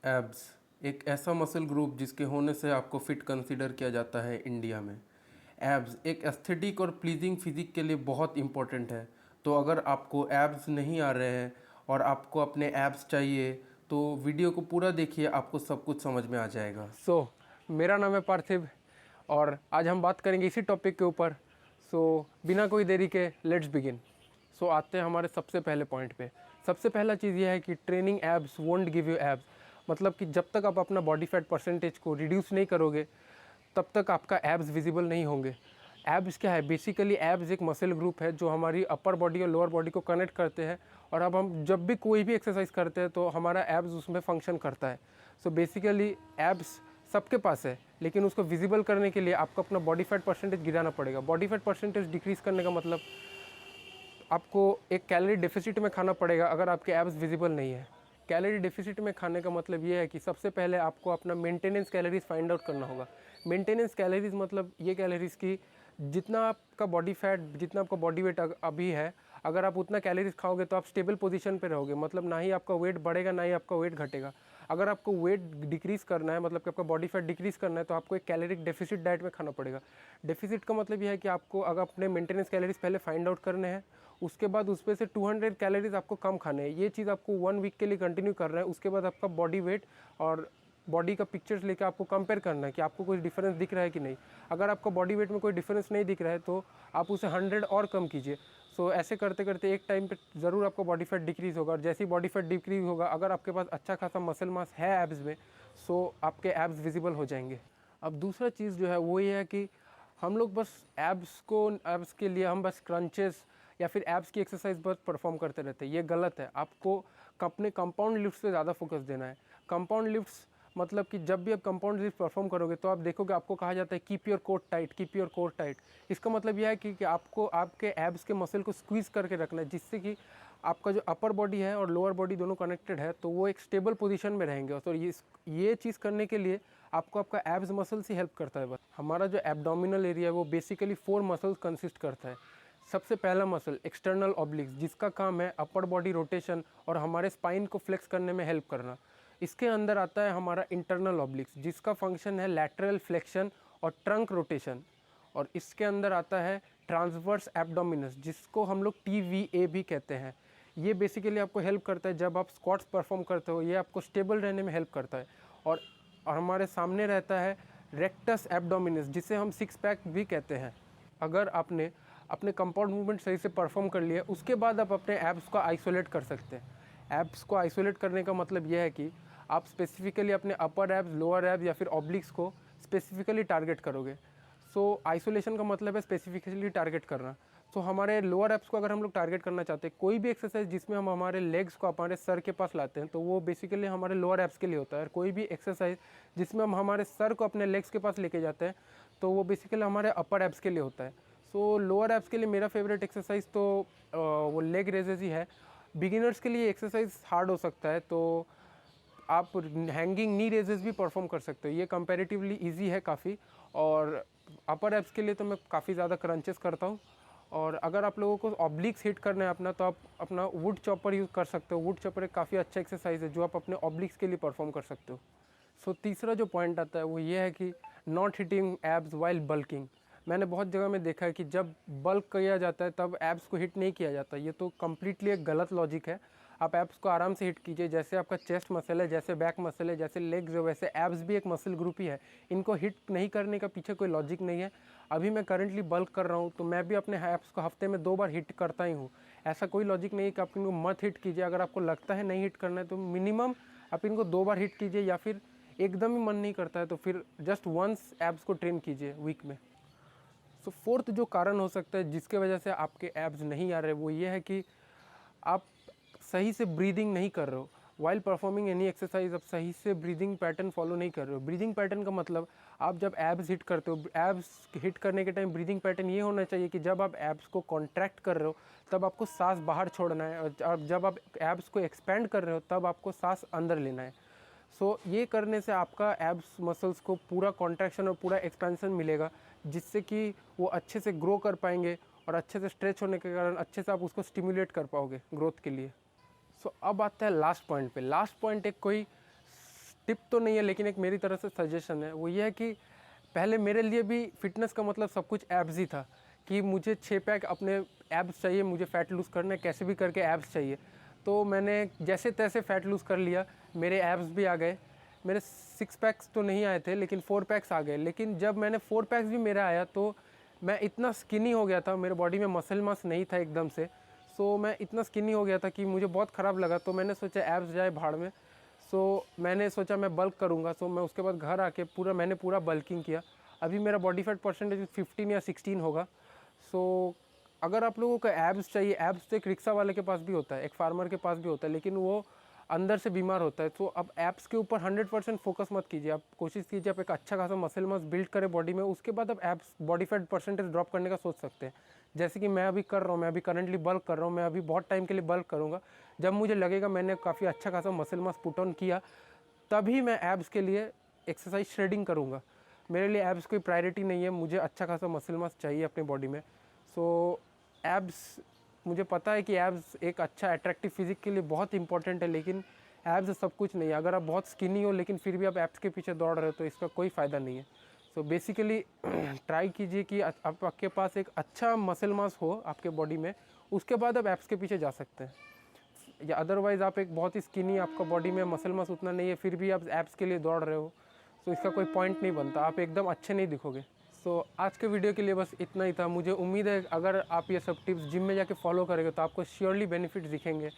Abs एक ऐसा muscle group जिसके होने से आपको फिट कंसीडर किया जाता है इंडिया में। एब्स एक एस्थेटिक और प्लीजिंग फिजिक के लिए बहुत इंपॉर्टेंट है। तो अगर आपको एब्स नहीं आ रहे हैं और आपको अपने एब्स चाहिए तो वीडियो को पूरा देखिए, आपको सब कुछ समझ में आ जाएगा। मेरा नाम है पार्थिव और आज हम बात करेंगे इसी टॉपिक के ऊपर। बिना कोई देरी के लेट्स बिगिन। आते हैं हमारे सबसे पहले पॉइंट पे। सबसे पहला चीज़ यह है कि training abs won't give you abs. मतलब कि जब तक आप अपना बॉडी फैट परसेंटेज को रिड्यूस नहीं करोगे तब तक आपका एब्स विजिबल नहीं होंगे। एब्स क्या है? बेसिकली एब्स एक मसल ग्रुप है जो हमारी अपर बॉडी और लोअर बॉडी को कनेक्ट करते हैं, और अब हम जब भी कोई भी एक्सरसाइज करते हैं तो हमारा एब्स उसमें फंक्शन करता है। बेसिकली एब्स सबके पास है, लेकिन उसको विजिबल करने के लिए आपको अपना बॉडी फैट परसेंटेज गिराना पड़ेगा। बॉडी फैट परसेंटेज डिक्रीज़ करने का मतलब आपको एक कैलोरी डेफिसिट में खाना पड़ेगा अगर आपके एब्स विजिबल नहीं है। कैलोरी डेफिसिट में खाने का मतलब ये है कि सबसे पहले आपको अपना मेंटेनेंस कैलोरीज फाइंड आउट करना होगा। मेंटेनेंस कैलोरीज मतलब ये कैलोरीज की जितना आपका बॉडी फैट, जितना आपका बॉडी वेट अभी है, अगर आप उतना कैलोरीज खाओगे तो आप स्टेबल पोजीशन पे रहोगे। मतलब ना ही आपका वेट बढ़ेगा ना ही आपका वेट घटेगा। अगर आपको वेट डिक्रीज़ करना है, मतलब कि आपका बॉडी फैट डिक्रीज़ करना है, तो आपको एक कैलोरिक डेफिसिट डाइट में खाना पड़ेगा। डेफिसिट का मतलब यह है कि आपको अगर अपने मेंटेनेंस कैलोरीज पहले फाइंड आउट करने हैं, उसके बाद उस पर से 200 कैलोरीज आपको कम खाने हैं। ये चीज़ आपको 1 वीक के लिए कंटिन्यू कर रहा है। उसके बाद आपका बॉडी वेट और बॉडी का पिक्चर्स लेकर आपको कंपेयर करना है कि आपको कोई डिफरेंस दिख रहा है कि नहीं। अगर आपका बॉडी वेट में कोई डिफरेंस नहीं दिख रहा है तो आप उसे 100 और कम कीजिए। ऐसे करते करते एक टाइम पे ज़रूर आपका बॉडी फैट डिक्रीज़ होगा, और जैसे ही बॉडी फैट डिक्रीज़ होगा, अगर आपके पास अच्छा खासा मसल मास है एब्स में, आपके एब्स विजिबल हो जाएंगे। अब दूसरा चीज़ जो है वो ये है कि हम लोग बस एब्स के लिए हम बस क्रंचेस या फिर एब्स की एक्सरसाइज बस परफॉर्म करते रहते हैं। ये गलत है। आपको अपने कंपाउंड लिफ्ट्स पे ज़्यादा फोकस देना है। कंपाउंड लिफ्ट्स मतलब कि जब भी आप कंपाउंड लिफ्ट परफॉर्म करोगे तो आप देखोगे आपको कहा जाता है keep your core tight, keep your core tight. इसका मतलब यह है कि आपको आपके एब्स के मसल को स्क्वीज़ करके रखना है, जिससे कि आपका जो अपर बॉडी है और लोअर बॉडी दोनों कनेक्टेड है तो वो एक स्टेबल पोजीशन में रहेंगे। तो ये चीज़ करने के लिए आपको आपका एब्स मसल से हेल्प करता है। बस हमारा जो एब्डोमिनल एरिया है वो बेसिकली 4 मसल्स कंसिस्ट करता है। सबसे पहला मसल एक्सटर्नल ऑब्लिक्स, जिसका काम है अपर बॉडी रोटेशन और हमारे स्पाइन को फ्लेक्स करने में हेल्प करना। इसके अंदर आता है हमारा इंटरनल ऑब्लिक्स, जिसका फंक्शन है लैटरल फ्लेक्शन और ट्रंक रोटेशन। और इसके अंदर आता है ट्रांसवर्स एब्डोमिनस, जिसको हम लोग TVA भी कहते हैं। ये बेसिकली आपको हेल्प करता है जब आप स्क्वाट्स परफॉर्म करते हो, ये आपको स्टेबल रहने में हेल्प करता है। और हमारे सामने रहता है रेक्टस एब्डोमिनस, जिसे हम 6 पैक भी कहते हैं। अगर आपने अपने कंपाउंड मूवमेंट सही से परफॉर्म कर लिए, उसके बाद आप अपने एब्स को आइसोलेट कर सकते हैं। एब्स को आइसोलेट करने का मतलब यह है कि आप स्पेसिफिकली अपने अपर एब्स, लोअर एब्स या फिर ऑब्लिक्स को स्पेसिफिकली टारगेट करोगे। आइसोलेशन का मतलब है स्पेसिफिकली टारगेट करना। हमारे लोअर एब्स को अगर हम लोग टारगेट करना चाहते हैं, कोई भी एक्सरसाइज जिसमें हम हमारे लेग्स को हमारे सर के पास लाते हैं, तो वो बेसिकली हमारे लोअर एब्स के लिए होता है। और कोई भी एक्सरसाइज जिसमें हम हमारे सर को अपने लेग्स के पास लेके जाते हैं, तो वो बेसिकली हमारे अपर एब्स के लिए होता है। लोअर एब्स के लिए मेरा फेवरेट एक्सरसाइज तो वो लेग रेजेस ही है। बिगिनर्स के लिए एक्सरसाइज हार्ड हो सकता है, तो आप हैंगिंग नी रेजेस भी परफॉर्म कर सकते हो। ये कंपैरेटिवली इजी है काफ़ी। और अपर एब्स के लिए तो मैं काफ़ी ज़्यादा क्रंचेस करता हूँ। और अगर आप लोगों को ऑब्लिक्स हिट करना है अपना, तो आप अपना वुड चॉपर यूज़ कर सकते हो। वुड चॉपर एक काफ़ी अच्छा एक्सरसाइज है जो आप अपने ऑब्लिक्स के लिए परफॉर्म कर सकते हो। तीसरा जो पॉइंट आता है वो ये है कि not hitting abs while bulking. मैंने बहुत जगह में देखा है कि जब बल्क किया जाता है तब एब्स को हिट नहीं किया जाता। ये तो कम्प्लीटली एक गलत लॉजिक है। आप एब्स को आराम से हिट कीजिए। जैसे आपका चेस्ट मसल है, जैसे बैक मसल है, जैसे लेग्स है, वैसे एब्स भी एक मसल ग्रुप ही है। इनको हिट नहीं करने का पीछे कोई लॉजिक नहीं है। अभी मैं करंटली बल्क कर रहा हूँ तो मैं भी अपने एब्स को हफ्ते में 2 बार हिट करता ही हूँ। ऐसा कोई लॉजिक नहीं है कि आप इनको मत हिट कीजिए। अगर आपको लगता है नहीं हिट करना है तो मिनिमम आप इनको 2 बार हिट कीजिए, या फिर एकदम ही मन नहीं करता है तो फिर जस्ट वंस एब्स को ट्रेन कीजिए वीक में। फोर्थ जो कारण हो सकता है जिसके वजह से आपके एब्स नहीं आ रहे, वो ये है कि आप सही से ब्रीदिंग नहीं कर रहे हो। वाइल परफॉर्मिंग एनी एक्सरसाइज आप सही से ब्रीदिंग पैटर्न फॉलो नहीं कर रहे हो। ब्रीदिंग पैटर्न का मतलब आप जब एब्स हिट करते हो, एब्स हिट करने के टाइम ब्रीदिंग पैटर्न ये होना चाहिए कि जब आप एब्स को कॉन्ट्रैक्ट कर रहे हो तब आपको सांस बाहर छोड़ना है, और जब आप एब्स को एक्सपेंड कर रहे हो तब आपको सांस अंदर लेना है। ये करने से आपका एब्स मसल्स को पूरा कॉन्ट्रैक्शन और पूरा एक्सपेंशन मिलेगा, जिससे कि वो अच्छे से ग्रो कर पाएंगे, और अच्छे से स्ट्रेच होने के कारण अच्छे से आप उसको स्टिमुलेट कर पाओगे ग्रोथ के लिए। अब आता है लास्ट पॉइंट पे। लास्ट पॉइंट एक कोई टिप तो नहीं है लेकिन एक मेरी तरफ से सजेशन है, वो ये है कि पहले मेरे लिए भी फिटनेस का मतलब सब कुछ एब्स ही था कि मुझे 6 पैक अपने एब्स चाहिए, मुझे फ़ैट लूज़ करना है, कैसे भी करके एब्स चाहिए। तो मैंने जैसे तैसे फ़ैट लूज़ कर लिया, मेरे एब्स भी आ गए। मेरे 6 पैक्स तो नहीं आए थे लेकिन 4 पैक्स आ गए। लेकिन जब मैंने 4 पैक्स भी मेरा आया तो मैं इतना स्किनी हो गया था, मेरे बॉडी में मसल मास नहीं था एकदम से। सो मैं इतना स्किनी हो गया था कि मुझे बहुत ख़राब लगा। तो मैंने सोचा एब्स जाए भाड़ में। सो मैंने सोचा मैं बल्क करूँगा। सो मैं उसके बाद घर आके मैंने पूरा बल्किंग किया। अभी मेरा बॉडी फैट परसेंटेज 15 या 16 होगा। सो अगर आप लोगों को एब्स चाहिए, एब्स तो एक रिक्शा वाले के पास भी होता है, एक फार्मर के पास भी होता है, लेकिन वो अंदर से बीमार होता है। तो अब एब्स के ऊपर 100% फोकस मत कीजिए। आप कोशिश कीजिए आप एक अच्छा खासा मसल मास बिल्ड करें बॉडी में, उसके बाद आप abs body fat percentage drop करने का सोच सकते हैं। जैसे कि मैं अभी कर रहा हूँ, मैं अभी करंटली बल्क कर रहा हूँ, मैं अभी बहुत टाइम के लिए बल्क करूँगा। जब मुझे लगेगा मैंने काफ़ी अच्छा खासा मसल मास पुट ऑन किया, तभी मैं एब्स के लिए एक्सरसाइज श्रेडिंग करूँगा। मेरे लिए एब्स कोई प्रायोरिटी नहीं है, मुझे अच्छा खासा मसल मास चाहिए अपने बॉडी में। सो एब्स, मुझे पता है कि एब्स एक अच्छा अट्रैक्टिव फिजिक के लिए बहुत इंपॉर्टेंट है, लेकिन एब्स सब कुछ नहीं है। अगर आप बहुत स्किनी हो लेकिन फिर भी आप एब्स के पीछे दौड़ रहे हो तो इसका कोई फ़ायदा नहीं है। सो बेसिकली ट्राई कीजिए कि आपके पास एक अच्छा मसल मास हो आपके बॉडी में, उसके बाद आप एब्स के पीछे जा सकते हैं। या अदरवाइज़ आप एक बहुत ही स्किनी, आपका बॉडी में मसल मास उतना नहीं है, फिर भी आप एब्स के लिए दौड़ रहे हो, तो इसका कोई पॉइंट नहीं बनता, आप एकदम अच्छे नहीं दिखोगे। सो आज के वीडियो के लिए बस इतना ही था। मुझे उम्मीद है अगर आप ये सब टिप्स जिम में जाके फॉलो करेंगे तो आपको श्योरली बेनिफिट्स दिखेंगे।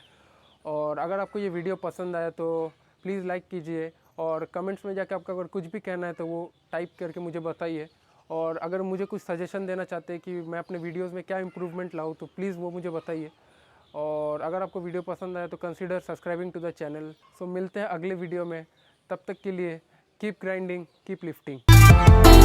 और अगर आपको ये वीडियो पसंद आया तो प्लीज़ लाइक कीजिए, और कमेंट्स में जाके आपका अगर कुछ भी कहना है तो वो टाइप करके मुझे बताइए। और अगर मुझे कुछ सजेशन देना चाहते हैं कि मैं अपने वीडियोज़ में क्या इम्प्रूवमेंट लाऊँ तो प्लीज़ वो मुझे बताइए। और अगर आपको वीडियो पसंद आया तो consider subscribing to the channel. So मिलते हैं अगले वीडियो में, तब तक के लिए कीप ग्राइंडिंग, कीप लिफ्टिंग।